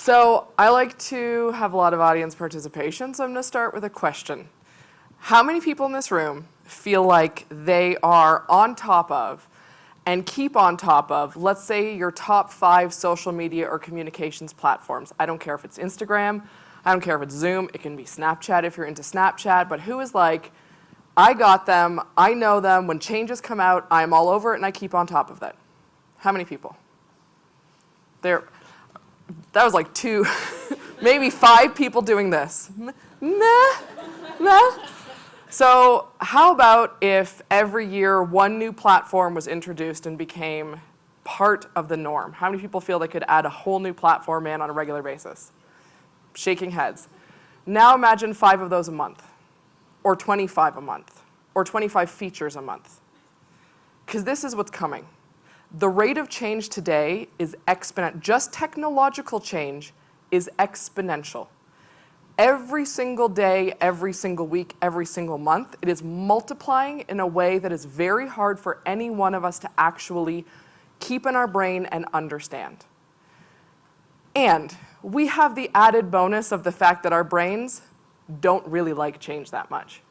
So I like to have a lot of audience participation, so I'm going to start with a question. How many people in this room feel like they are on top of and keep on top of, let's say, your top 5 social media or communications platforms? I don't care if it's Instagram, I don't care if it's Zoom, it can be Snapchat if you're into Snapchat, but who is like, I got them, I know them, when changes come out, I'm all over it and I keep on top of that? How many people? That was like 2, maybe 5 people doing this. Meh. So how about if every year one new platform was introduced and became part of the norm? How many people feel they could add a whole new platform in on a regular basis? Shaking heads. Now imagine 5 of those a month, or 25 a month, or 25 features a month. Because this is what's coming. The rate of change today is exponential. Just technological change is exponential. Every single day, every single week, every single month, it is multiplying in a way that is very hard for any one of us to actually keep in our brain and understand. And we have the added bonus of the fact that our brains don't really like change that much.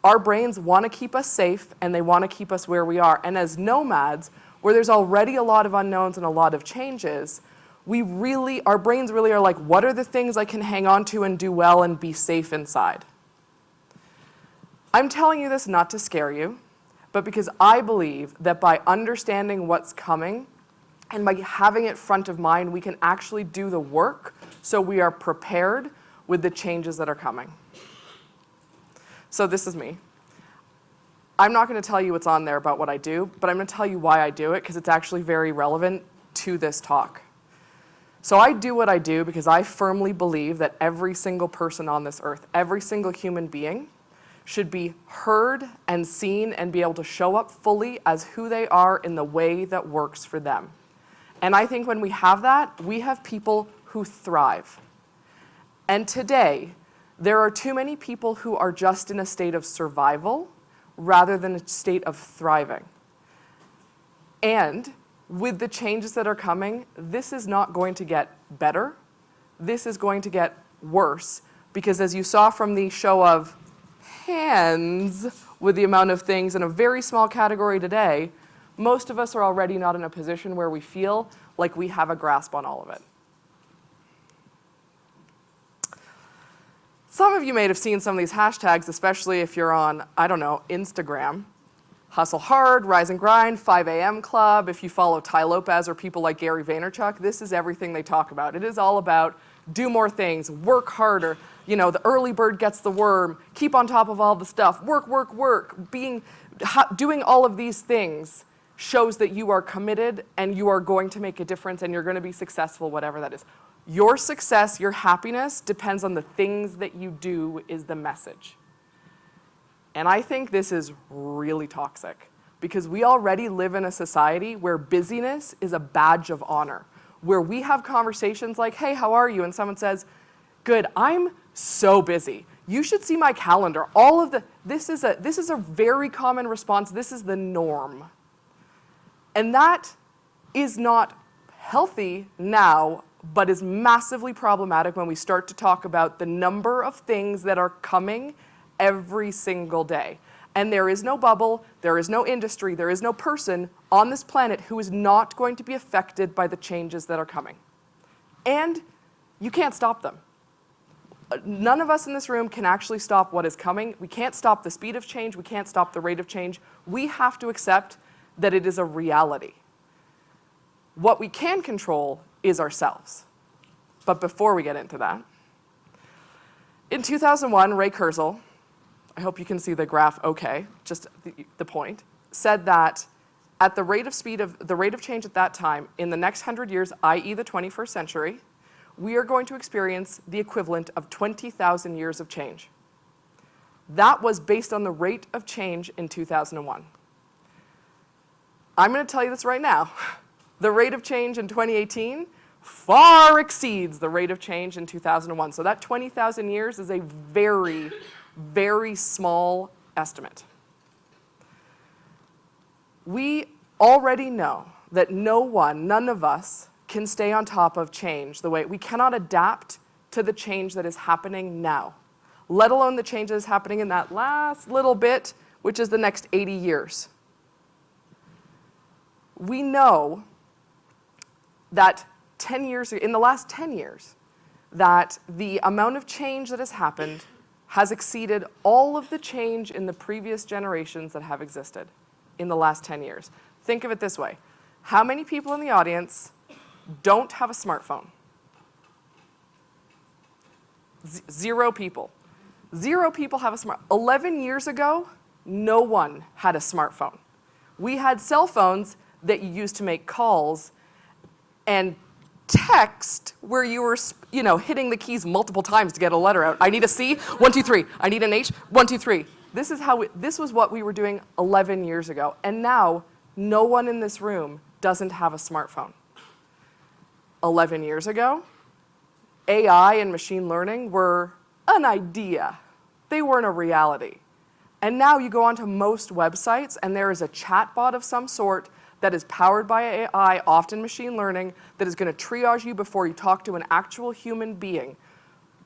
Our brains want to keep us safe and they want to keep us where we are. And as nomads, where there's already a lot of unknowns and a lot of changes, our brains really are like, what are the things I can hang on to and do well and be safe inside? I'm telling you this not to scare you, but because I believe that by understanding what's coming and by having it front of mind, we can actually do the work so we are prepared with the changes that are coming. So this is me. I'm not going to tell you what's on there about what I do, but I'm going to tell you why I do it because it's actually very relevant to this talk. So I do what I do because I firmly believe that every single person on this earth, every single human being, should be heard and seen and be able to show up fully as who they are in the way that works for them. And I think when we have that, we have people who thrive. And today, there are too many people who are just in a state of survival rather than a state of thriving. And with the changes that are coming, this is not going to get better. This is going to get worse because as you saw from the show of hands with the amount of things in a very small category today, most of us are already not in a position where we feel like we have a grasp on all of it. Some of you may have seen some of these hashtags, especially if you're on, I don't know, Instagram. Hustle hard, rise and grind, 5 a.m. club. If you follow Ty Lopez or people like Gary Vaynerchuk, this is everything they talk about. It is all about do more things, work harder. You know, the early bird gets the worm, keep on top of all the stuff, work. Doing all of these things shows that you are committed and you are going to make a difference and you're going to be successful, whatever that is. Your success, your happiness depends on the things that you do is the message. And I think this is really toxic because we already live in a society where busyness is a badge of honor, where we have conversations like, hey, how are you? And someone says, good, I'm so busy. You should see my calendar. This is a very common response. This is the norm. And that is not healthy now, but is massively problematic when we start to talk about the number of things that are coming every single day. And there is no bubble, there is no industry, there is no person on this planet who is not going to be affected by the changes that are coming. And you can't stop them. None of us in this room can actually stop what is coming. We can't stop the speed of change, we can't stop the rate of change. We have to accept that it is a reality. What we can control is ourselves. But before we get into that, in 2001, Ray Kurzweil, I hope you can see the graph okay, just the point, said that at the rate of change at that time, in the next 100 years, i.e. the 21st century, we are going to experience the equivalent of 20,000 years of change. That was based on the rate of change in 2001. I'm going to tell you this right now. The rate of change in 2018 far exceeds the rate of change in 2001. So that 20,000 years is a very, very small estimate. We already know that none of us can stay on top of change the way we cannot adapt to the change that is happening now, let alone the change that is happening in that last little bit, which is the next 80 years. We know that in the last 10 years, that the amount of change that has happened has exceeded all of the change in the previous generations that have existed in the last 10 years. Think of it this way. How many people in the audience don't have a smartphone? 0 people. 0 people have a smartphone. 11 years ago, no one had a smartphone. We had cell phones that you used to make calls and text where you were, hitting the keys multiple times to get a letter out. I need a C, 1, 2, 3. I need an H, 1, 2, 3. This was what we were doing 11 years ago. And now, no one in this room doesn't have a smartphone. 11 years ago, AI and machine learning were an idea. They weren't a reality. And now you go onto most websites and there is a chatbot of some sort that is powered by AI, often machine learning, that is going to triage you before you talk to an actual human being.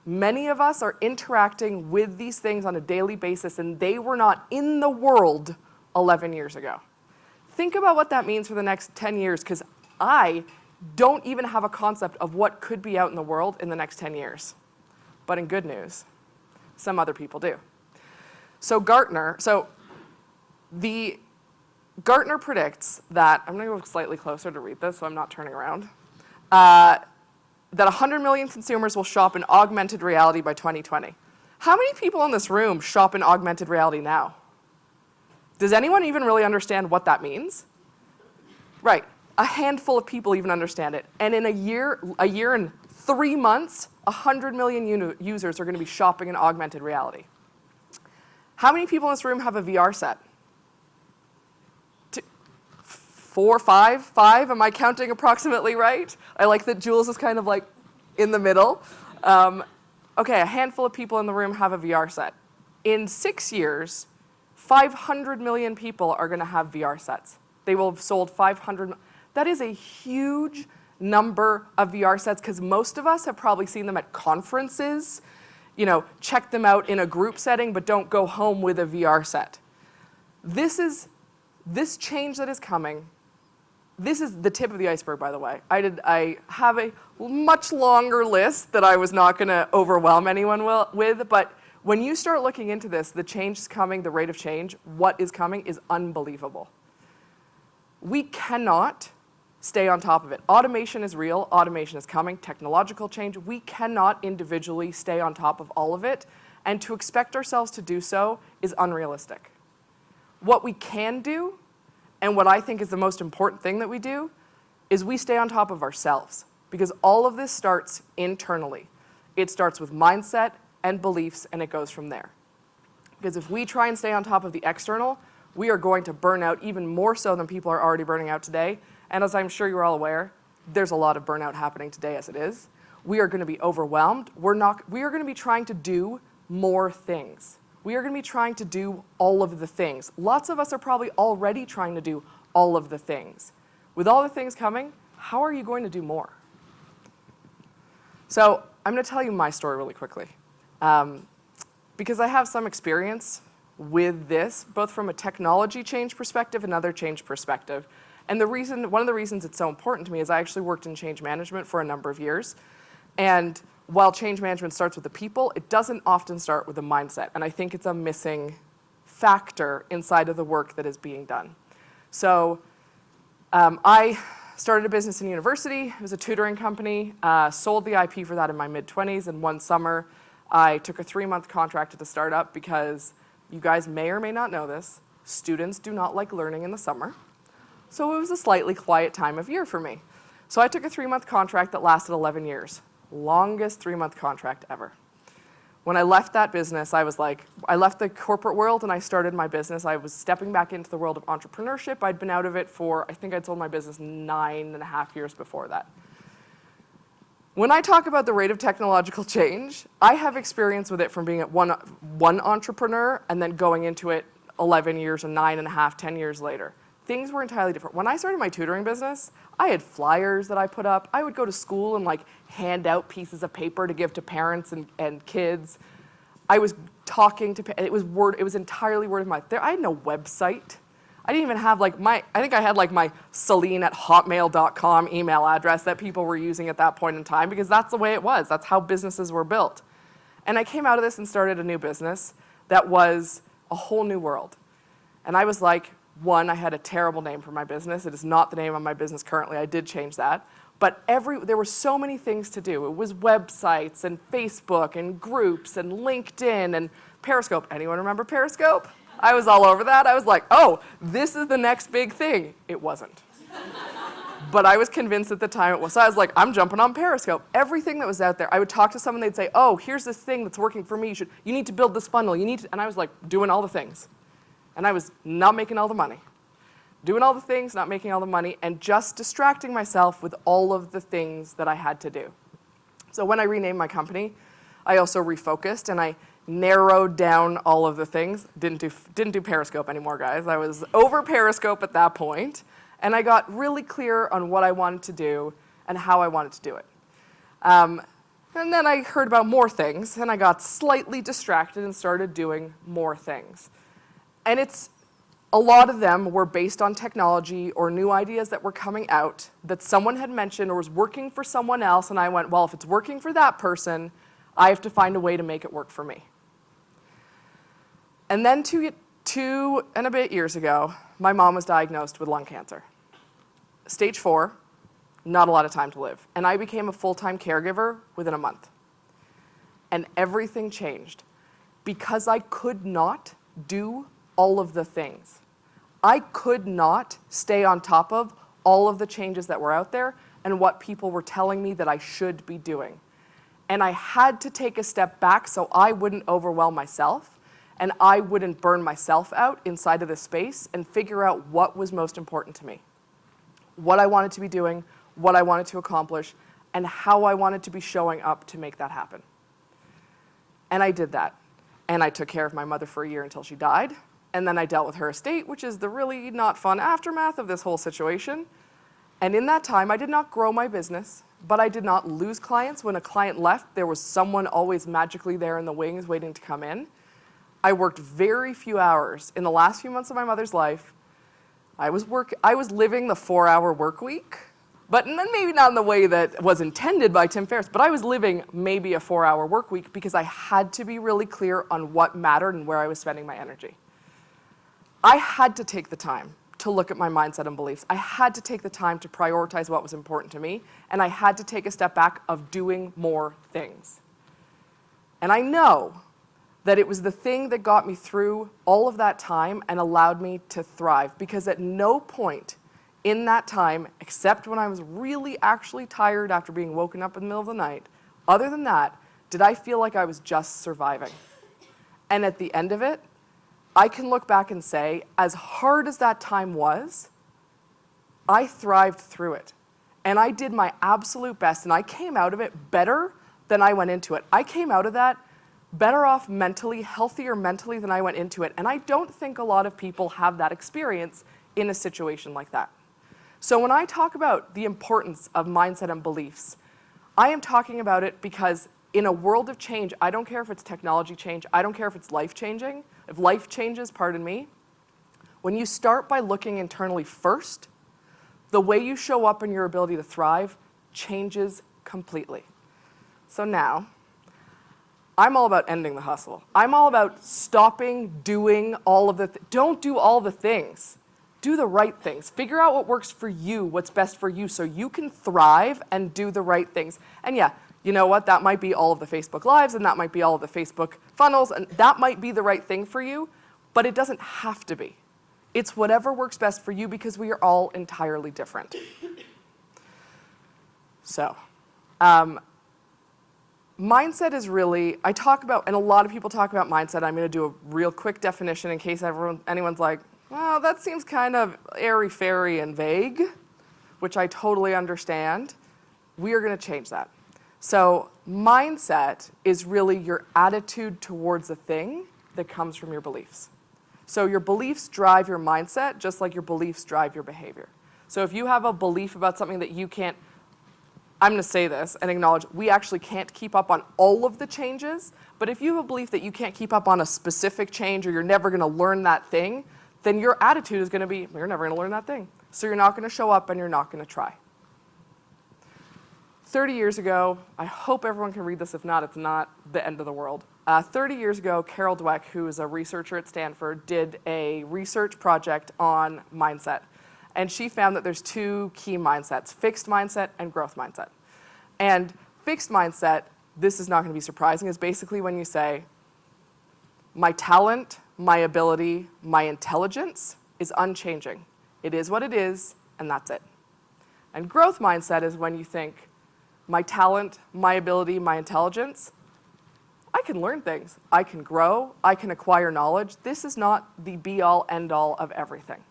Many of us are interacting with these things on a daily basis, and they were not in the world 11 years ago. Think about what that means for the next 10 years, because I don't even have a concept of what could be out in the world in the next 10 years. But in good news, some other people do. So Gartner predicts that, I'm going to go slightly closer to read this so I'm not turning around, that 100 million consumers will shop in augmented reality by 2020. How many people in this room shop in augmented reality now? Does anyone even really understand what that means? Right, a handful of people even understand it. And in a year and 3 months, 100 million users are going to be shopping in augmented reality. How many people in this room have a VR set? 4, 5, am I counting approximately right? I like that Jules is kind of like in the middle. Okay, a handful of people in the room have a VR set. In 6 years, 500 million people are going to have VR sets. They will have sold 500. That is a huge number of VR sets, because most of us have probably seen them at conferences, check them out in a group setting, but don't go home with a VR set. This change that is coming. This is the tip of the iceberg, by the way. I have a much longer list that I was not going to overwhelm anyone with, but when you start looking into this, the change is coming, the rate of change, what is coming is unbelievable. We cannot stay on top of it. Automation is real, automation is coming, technological change. We cannot individually stay on top of all of it, and to expect ourselves to do so is unrealistic. What we can do, and what I think is the most important thing that we do, is we stay on top of ourselves, because all of this starts internally. It starts with mindset and beliefs, and it goes from there. Because if we try and stay on top of the external, we are going to burn out even more so than people are already burning out today. And as I'm sure you're all aware, there's a lot of burnout happening today as it is. We are going to be overwhelmed. We are going to be trying to do more things. We are going to be trying to do all of the things. Lots of us are probably already trying to do all of the things. With all the things coming, how are you going to do more? So I'm going to tell you my story really quickly, because I have some experience with this, both from a technology change perspective and another change perspective. And one of the reasons it's so important to me is I actually worked in change management for a number of years. And while change management starts with the people, it doesn't often start with the mindset. And I think it's a missing factor inside of the work that is being done. So I started a business in university. It was a tutoring company, sold the IP for that in my mid-20s. And one summer, I took a 3-month contract at the startup because you guys may or may not know this, students do not like learning in the summer. So it was a slightly quiet time of year for me. So I took a 3-month contract that lasted 11 years. Longest 3-month contract ever. When I left that business, I left the corporate world and I started my business. I was stepping back into the world of entrepreneurship. I'd been out of it for, I think I'd sold my business 9.5 years before that. When I talk about the rate of technological change, I have experience with it from being at one entrepreneur and then going into it 11 years or 9.5, 10 years later. things were entirely different. When I started my tutoring business, I had flyers that I put up. I would go to school and like hand out pieces of paper to give to parents and kids. I was talking to, it was entirely word of mouth. I had no website. I didn't even have like I think I had like my Celine@hotmail.com email address that people were using at that point in time because that's the way it was. That's how businesses were built. And I came out of this and started a new business that was a whole new world. And I was like, one, I had a terrible name for my business. It is not the name of my business currently. I did change that. But there were so many things to do. It was websites and Facebook and groups and LinkedIn and Periscope. Anyone remember Periscope? I was all over that. I was like, oh, this is the next big thing. It wasn't. But I was convinced at the time it was. So I was like, I'm jumping on Periscope. Everything that was out there, I would talk to someone, they'd say, oh, here's this thing that's working for me. You need to build this funnel. And I was like, doing all the things. And I was not making all the money. Doing all the things, not making all the money, and just distracting myself with all of the things that I had to do. So when I renamed my company, I also refocused and I narrowed down all of the things. Didn't do Periscope anymore, guys. I was over Periscope at that point, and I got really clear on what I wanted to do and how I wanted to do it. And then I heard about more things, and I got slightly distracted and started doing more things. And a lot of them were based on technology or new ideas that were coming out that someone had mentioned or was working for someone else, and I went, well, if it's working for that person, I have to find a way to make it work for me. And then 2 and a bit years ago, my mom was diagnosed with lung cancer. Stage 4, not a lot of time to live. And I became a full-time caregiver within a month. And everything changed because I could not do all of the things. I could not stay on top of all of the changes that were out there and what people were telling me that I should be doing. And I had to take a step back so I wouldn't overwhelm myself and I wouldn't burn myself out inside of this space and figure out what was most important to me, what I wanted to be doing, what I wanted to accomplish, and how I wanted to be showing up to make that happen. And I did that. And I took care of my mother for a year until she died. And then I dealt with her estate, which is the really not fun aftermath of this whole situation. And in that time, I did not grow my business, but I did not lose clients. When a client left, there was someone always magically there in the wings waiting to come in. I worked very few hours. In the last few months of my mother's life, I was living the 4-hour work week, but maybe not in the way that was intended by Tim Ferriss, but I was living maybe a 4-hour work week because I had to be really clear on what mattered and where I was spending my energy. I had to take the time to look at my mindset and beliefs. I had to take the time to prioritize what was important to me, and I had to take a step back of doing more things. And I know that it was the thing that got me through all of that time and allowed me to thrive, because at no point in that time, except when I was really actually tired after being woken up in the middle of the night, other than that, did I feel like I was just surviving. And at the end of it, I can look back and say, as hard as that time was, I thrived through it. And I did my absolute best, and I came out of it better than I went into it. I came out of that better off mentally, healthier mentally than I went into it. And I don't think a lot of people have that experience in a situation like that. So when I talk about the importance of mindset and beliefs, I am talking about it because in a world of change, I don't care if it's technology change, I don't care if it's life changing, if life changes, pardon me, when you start by looking internally first, the way you show up and your ability to thrive changes completely. So now, I'm all about ending the hustle. I'm all about stopping doing all of don't do all the things. Do the right things. Figure out what works for you, what's best for you, so you can thrive and do the right things. And yeah, you know what? That might be all of the Facebook Lives, and that might be all of the Facebook funnels, and that might be the right thing for you, but it doesn't have to be. It's whatever works best for you because we are all entirely different. So, mindset is really, I talk about, and a lot of people talk about mindset. I'm going to do a real quick definition in case anyone's like, well, that seems kind of airy-fairy and vague, which I totally understand. We are going to change that. So mindset is really your attitude towards a thing that comes from your beliefs. So your beliefs drive your mindset just like your beliefs drive your behavior. So if you have a belief about something that you can't, I'm going to say this and acknowledge, we actually can't keep up on all of the changes, but if you have a belief that you can't keep up on a specific change or you're never going to learn that thing, then your attitude is going to be, you're never going to learn that thing. So you're not going to show up and you're not going to try. 30 years ago, I hope everyone can read this, if not, it's not the end of the world. 30 years ago, Carol Dweck, who is a researcher at Stanford, did a research project on mindset. And she found that there's two key mindsets, fixed mindset and growth mindset. And fixed mindset, this is not going to be surprising, is basically when you say, my talent, my ability, my intelligence is unchanging. It is what it is, and that's it. And growth mindset is when you think, my talent, my ability, my intelligence, I can learn things. I can grow. I can acquire knowledge. This is not the be-all, end-all of everything.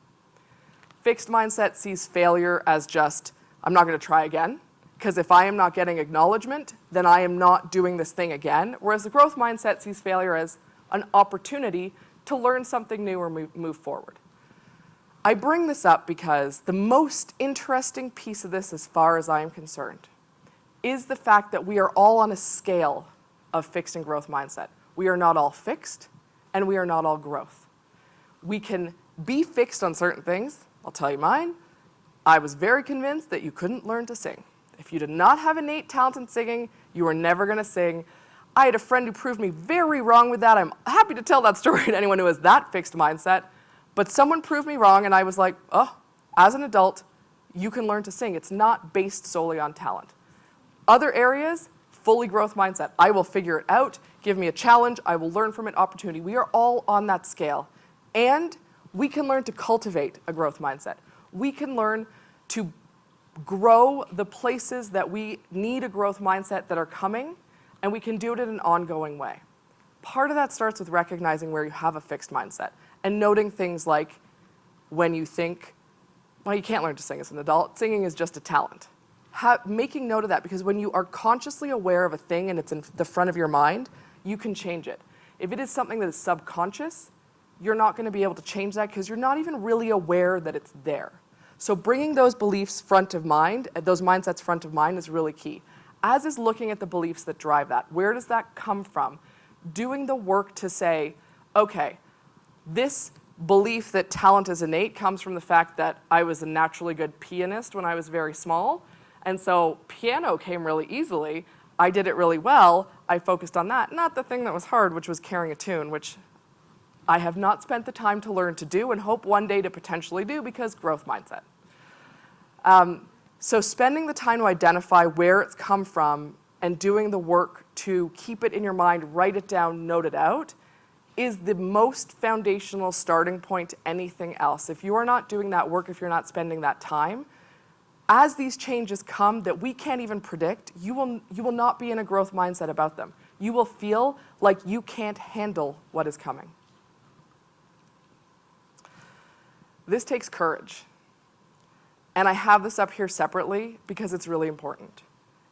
Fixed mindset sees failure as just, I'm not going to try again, because if I am not getting acknowledgement, then I am not doing this thing again, whereas the growth mindset sees failure as an opportunity to learn something new or move forward. I bring this up because the most interesting piece of this, as far as I am concerned, is the fact that we are all on a scale of fixed and growth mindset. We are not all fixed, and we are not all growth. We can be fixed on certain things. I'll tell you mine. I was very convinced that you couldn't learn to sing. If you did not have innate talent in singing, you were never going to sing. I had a friend who proved me very wrong with that. I'm happy to tell that story to anyone who has that fixed mindset. But someone proved me wrong, and I was like, oh, as an adult, you can learn to sing. It's not based solely on talent. Other areas, fully growth mindset. I will figure it out. Give me a challenge. I will learn from it, opportunity. We are all on that scale. And we can learn to cultivate a growth mindset. We can learn to grow the places that we need a growth mindset that are coming, and we can do it in an ongoing way. Part of that starts with recognizing where you have a fixed mindset and noting things like when you think, well, you can't learn to sing as an adult. Singing is just a talent. Making note of that, because when you are consciously aware of a thing and it's in the front of your mind, you can change it. If it is something that is subconscious, you're not going to be able to change that because you're not even really aware that it's there. So bringing those beliefs front of mind, those mindsets front of mind is really key, as is looking at the beliefs that drive that. Where does that come from? Doing the work to say, okay, this belief that talent is innate comes from the fact that I was a naturally good pianist when I was very small. And so piano came really easily. I did it really well. I focused on that, not the thing that was hard, which was carrying a tune, which I have not spent the time to learn to do and hope one day to potentially do because growth mindset. So spending the time to identify where it's come from and doing the work to keep it in your mind, write it down, note it out, is the most foundational starting point to anything else. If you are not doing that work, if you're not spending that time, as these changes come that we can't even predict, you will not be in a growth mindset about them. You will feel like you can't handle what is coming. This takes courage. And I have this up here separately because it's really important.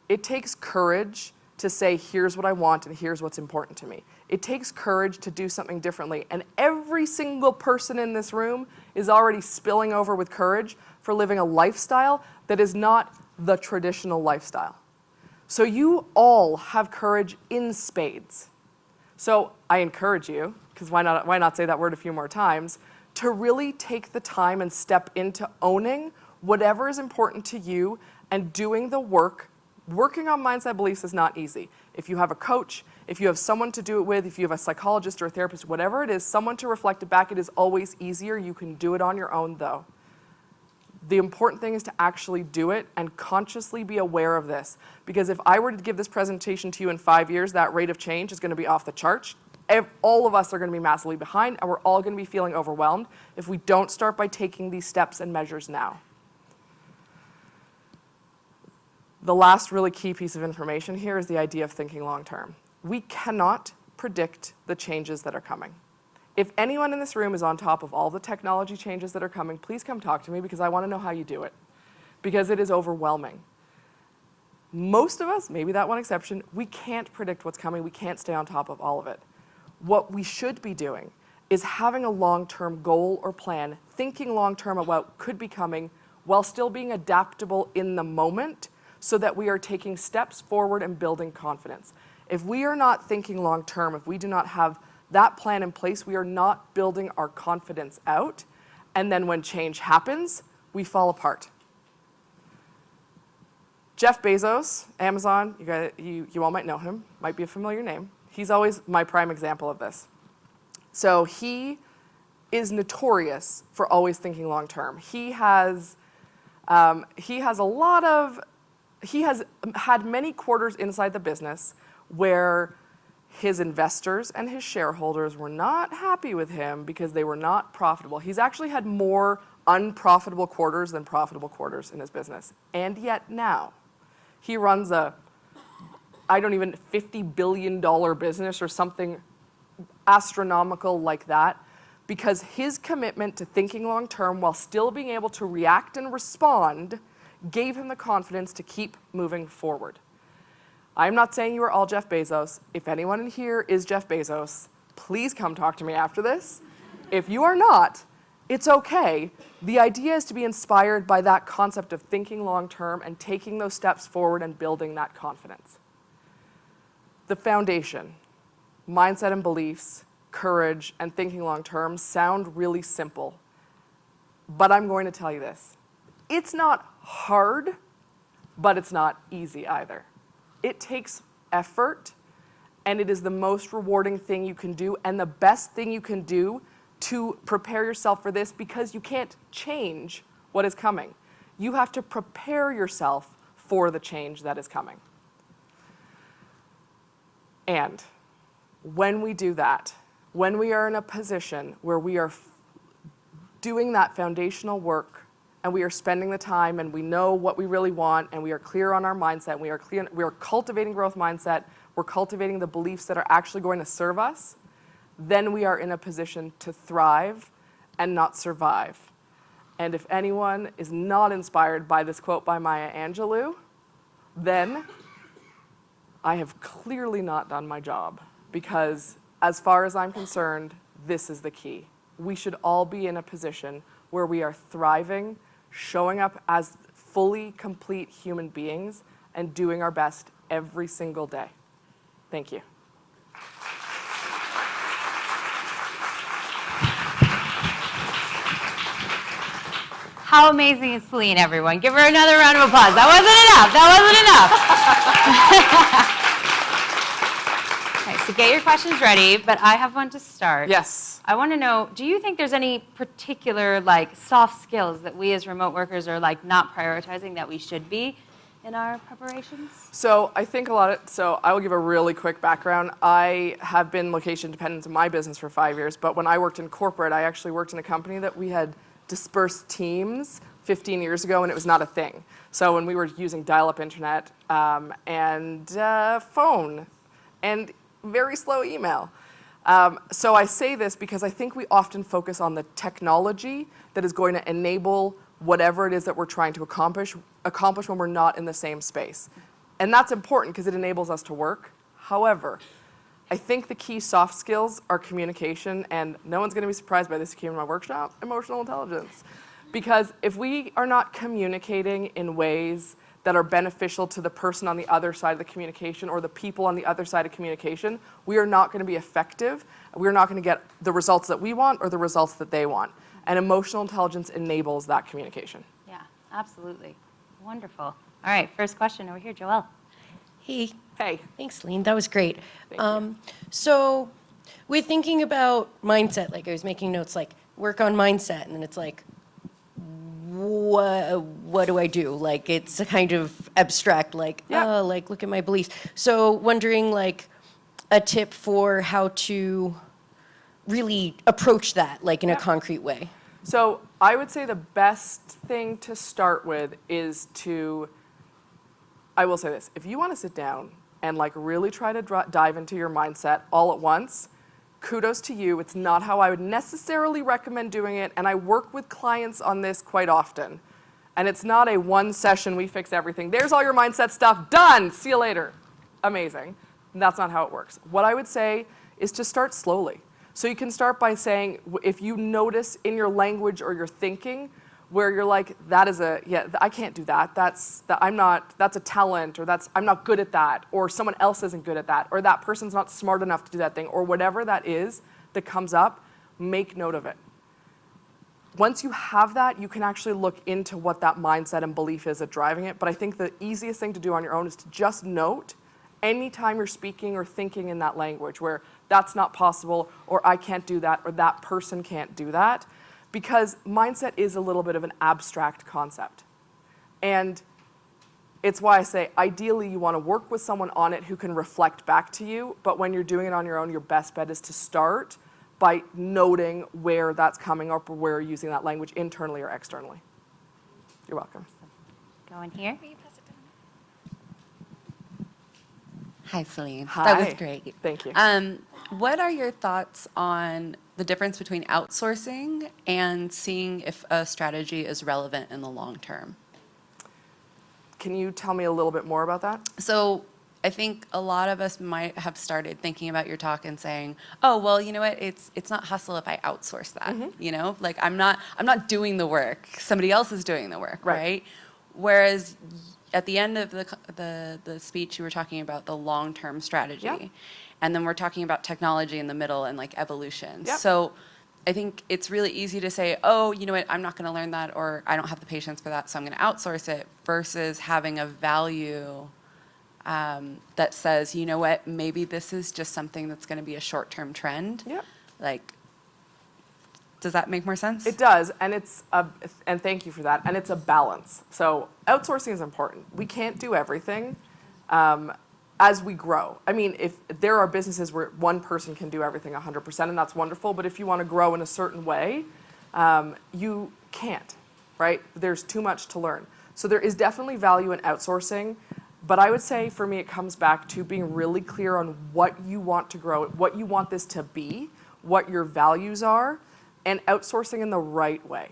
It takes courage to say, here's what I want and here's what's important to me. It takes courage to do something differently. And every single person in this room is already spilling over with courage for living a lifestyle that is not the traditional lifestyle. So you all have courage in spades. So I encourage you, because why not say that word a few more times, to really take the time and step into owning whatever is important to you and doing the work. Working on mindset beliefs is not easy. If you have a coach, if you have someone to do it with, if you have a psychologist or a therapist, whatever it is, someone to reflect it back, it is always easier. You can do it on your own though. The important thing is to actually do it and consciously be aware of this. Because if I were to give this presentation to you in 5 years, that rate of change is going to be off the charts. All of us are going to be massively behind, and we're all going to be feeling overwhelmed if we don't start by taking these steps and measures now. The last really key piece of information here is the idea of thinking long term. We cannot predict the changes that are coming. If anyone in this room is on top of all the technology changes that are coming, please come talk to me because I want to know how you do it. Because it is overwhelming. Most of us, maybe that one exception, we can't predict what's coming. We can't stay on top of all of it. What we should be doing, is having a long-term goal or plan, thinking long-term about what could be coming while still being adaptable in the moment so that we are taking steps forward and building confidence. If we are not thinking long-term, if we do not have that plan in place, we are not building our confidence out. And then when change happens, we fall apart. Jeff Bezos, Amazon, you all might know him, might be a familiar name. He's always my prime example of this. So he is notorious for always thinking long term. He has had many quarters inside the business where his investors and his shareholders were not happy with him because they were not profitable. He's actually had more unprofitable quarters than profitable quarters in his business. And yet now, he runs a, $50 billion business or something astronomical like that, because his commitment to thinking long term while still being able to react and respond gave him the confidence to keep moving forward. I'm not saying you are all Jeff Bezos. If anyone in here is Jeff Bezos, please come talk to me after this. If you are not, it's okay. The idea is to be inspired by that concept of thinking long term and taking those steps forward and building that confidence. The foundation, mindset and beliefs, courage, and thinking long term sound really simple. But I'm going to tell you this. It's not hard, but it's not easy either. It takes effort, and it is the most rewarding thing you can do and the best thing you can do to prepare yourself for this, because you can't change what is coming. You have to prepare yourself for the change that is coming. And when we do that, when we are in a position where we are doing that foundational work and we are spending the time and we know what we really want and we are clear on our mindset, we are cultivating growth mindset, we're cultivating the beliefs that are actually going to serve us, then we are in a position to thrive and not survive. And if anyone is not inspired by this quote by Maya Angelou, then I have clearly not done my job, because as far as I'm concerned, this is the key. We should all be in a position where we are thriving, showing up as fully complete human beings, and doing our best every single day. Thank you. How amazing is Celine, everyone? Give her another round of applause. That wasn't enough. Okay, so get your questions ready, but I have one to start. Yes. I want to know, do you think there's any particular soft skills that we as remote workers are not prioritizing that we should be in our preparations? So I think so I will give a really quick background. I have been location dependent in my business for 5 years, but when I worked in corporate, I actually worked in a company that we had dispersed teams 15 years ago, and it was not a thing. So when we were using dial-up internet and phone and very slow email. So I say this because I think we often focus on the technology that is going to enable whatever it is that we're trying to accomplish when we're not in the same space. And that's important because it enables us to work. However, I think the key soft skills are communication, and no one's going to be surprised by this if you came to my workshop, emotional intelligence. Because if we are not communicating in ways that are beneficial to the person on the other side of the communication or the people on the other side of communication, we are not going to be effective. We're not going to get the results that we want or the results that they want. And emotional intelligence enables that communication. Yeah, absolutely. Wonderful. All right, first question over here, Joelle. Hey. Hey. Thanks, Celine. That was great. Thank you. So we're thinking about mindset. I was making notes work on mindset, and then it's what do I do? It's a kind of abstract, look at my beliefs. So wondering a tip for how to really approach that in a concrete way. So I would say the best thing to start with is I will say this, if you want to sit down and really try to dive into your mindset all at once, kudos to you. It's not how I would necessarily recommend doing it, and I work with clients on this quite often. And it's not a one session, we fix everything. There's all your mindset stuff, done, see you later. Amazing. And that's not how it works. What I would say is to start slowly. So you can start by saying, if you notice in your language or your thinking where you're like, I can't do that. That's a talent, or I'm not good at that, or someone else isn't good at that, or that person's not smart enough to do that thing, or whatever that is that comes up, make note of it. Once you have that, you can actually look into what that mindset and belief is at driving it. But I think the easiest thing to do on your own is to just note anytime you're speaking or thinking in that language where that's not possible, or I can't do that, or that person can't do that. Because mindset is a little bit of an abstract concept. And it's why I say, ideally, you want to work with someone on it who can reflect back to you. But when you're doing it on your own, your best bet is to start by noting where that's coming up or where you're using that language internally or externally. You're welcome. Go in here. Hi, Celine. Hi. That was great. Thank you. What are your thoughts on the difference between outsourcing and seeing if a strategy is relevant in the long term? Can you tell me a little bit more about that? So I think a lot of us might have started thinking about your talk and saying, oh, well, you know what, it's not hustle if I outsource that, you know? Like, I'm not doing the work. Somebody else is doing the work, right? Whereas at the end of the speech, you were talking about the long-term strategy. Yep. And then we're talking about technology in the middle and like evolution. Yep. So I think it's really easy to say, oh, you know what, I'm not going to learn that, or I don't have the patience for that, so I'm going to outsource it, versus having a value that says, you know what, maybe this is just something that's going to be a short-term trend. Yep. Like, does that make more sense? It does, and and thank you for that. And it's a balance. So outsourcing is important. We can't do everything as we grow. I mean, if there are businesses where one person can do everything 100%, and that's wonderful. But if you want to grow in a certain way, you can't, right? There's too much to learn. So there is definitely value in outsourcing. But I would say for me, it comes back to being really clear on what you want to grow, what you want this to be, what your values are, and outsourcing in the right way.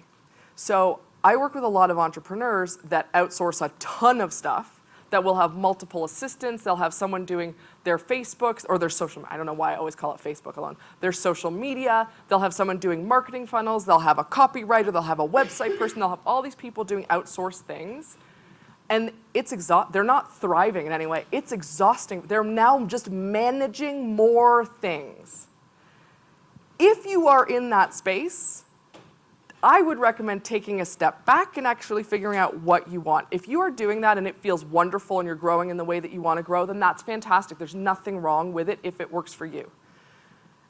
So I work with a lot of entrepreneurs that outsource a ton of stuff, that will have multiple assistants. They'll have someone doing their Facebooks or their social, I don't know why I always call it Facebook alone, their social media. They'll have someone doing marketing funnels. They'll have a copywriter. They'll have a website person. They'll have all these people doing outsourced things. And it's they're not thriving in any way. It's exhausting. They're now just managing more things. If you are in that space, I would recommend taking a step back and actually figuring out what you want. If you are doing that and it feels wonderful and you're growing in the way that you want to grow, then that's fantastic. There's nothing wrong with it if it works for you.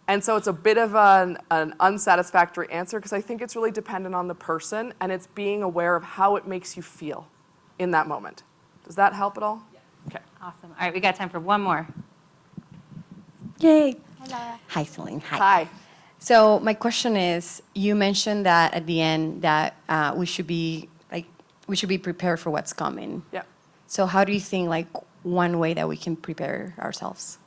And so it's a bit of an unsatisfactory answer because I think it's really dependent on the person, and it's being aware of how it makes you feel in that moment. Does that help at all? Yes. Okay. Awesome. All right, we got time for one more. Yay. Hi, Laura. Hi, Celine. Hi. Hi. So my question is, you mentioned that at the end that we should be prepared for what's coming. Yeah. So how do you think like one way that we can prepare ourselves?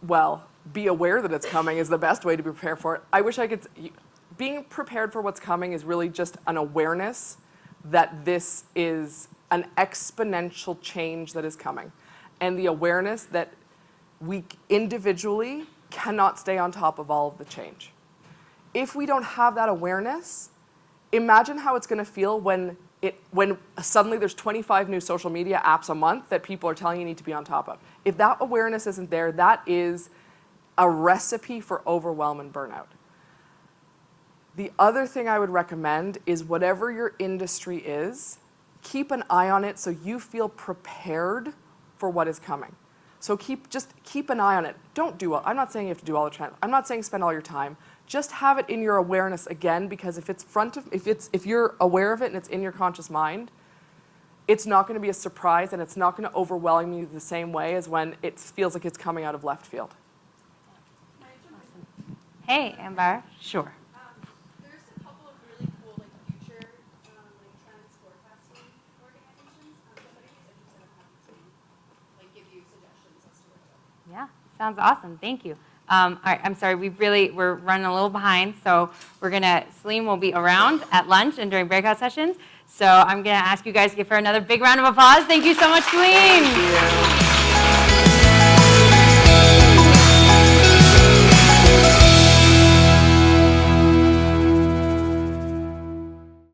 Well, be aware that it's coming is the best way to prepare for it. I wish I could. Being prepared for what's coming is really just an awareness that this is an exponential change that is coming, and the awareness that we individually cannot stay on top of all of the change. If we don't have that awareness, imagine how it's going to feel when suddenly there's 25 new social media apps a month that people are telling you need to be on top of. If that awareness isn't there, that is a recipe for overwhelm and burnout. The other thing I would recommend is whatever your industry is, keep an eye on it so you feel prepared for what is coming. So just keep an eye on it. I'm not saying you have to do all the time. I'm not saying spend all your time. Just have it in your awareness again, because if you're aware of it and it's in your conscious mind, it's not going to be a surprise and it's not going to overwhelm you the same way as when it feels like it's coming out of left field. Hey, Amber. Sure. There's a couple of really cool future trends forecasting organizations. So if anybody's interested, I'm happy to give you suggestions as to where to go. Yeah, sounds awesome. Thank you. All right, I'm sorry, we're running a little behind, so Celine will be around at lunch and during breakout sessions. So I'm gonna ask you guys to give her another big round of applause. Thank you so much, Celine. Thank you.